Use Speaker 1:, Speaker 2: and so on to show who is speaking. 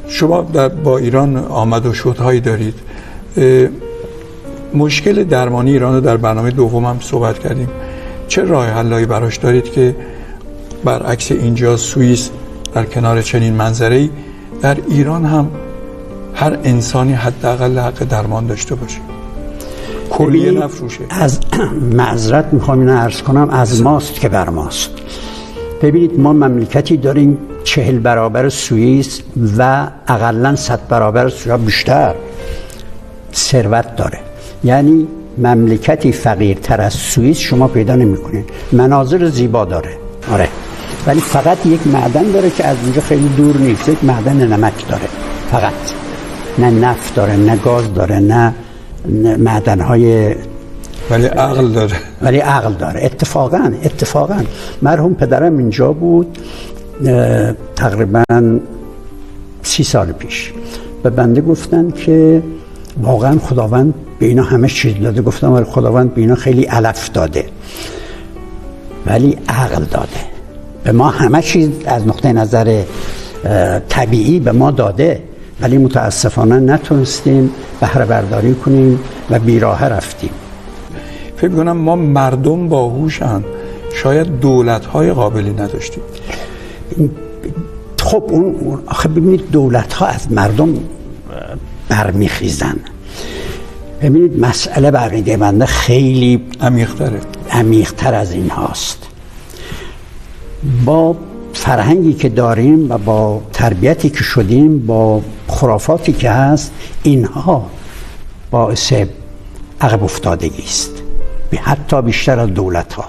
Speaker 1: شما با ایران آمد و شدهایی دارید. مشکل درمانی ایران رو در برنامه دوم هم صحبت کردیم. چه راه حلایی براش دارید که برعکس اینجا سوئیس در کنار چنین منظره‌ای در ایران هم هر انسانی حداقل حق درمان داشته باشه، کلیه نفروشه؟ از
Speaker 2: معذرت میخوام اینو عرض کنم، از ماست که بر ماست. ببینید ما مملکتی داریم 40 برابر سوئیس و اقلاً 100 برابر سوئیس بیشتر ثروت داره. یعنی مملکتی فقیرتر از سوئیس شما پیدا نمی‌کنید. مناظر زیبا داره، آره، ولی فقط یک معدن داره که از اونجا خیلی دور نیست، یک معدن نمک داره فقط. نه نفت داره، نه گاز داره، نه معدن‌های،
Speaker 1: ولی عقل داره. اتفاقاً
Speaker 2: مرحوم پدرم اینجا بود تقریباً 30 سال پیش. به بنده گفتن که واقعاً خداوند به اینا همه چیز داده. گفتم ولی خداوند به اینا خیلی علف داده ولی عقل داده. به ما همه چیز از نقطه نظر طبیعی به ما داده، ولی متاسفانه نتونستیم بهره برداری کنیم و بیراه رفتیم.
Speaker 1: فکر کنم ما مردم باهوشن، شاید دولت‌های قابلی نداشتیم.
Speaker 2: خب اون آخه ببینید دولت‌ها از مردم برمیخیزن. ببینید مسئله بقیده بنده خیلی عمیق‌تر از این هاست. با فرهنگی که داریم و با تربیتی که شدیم، با خرافاتی که هست، اینها باعث عقب افتادگی است، حتی بیشتر از دولت‌ها.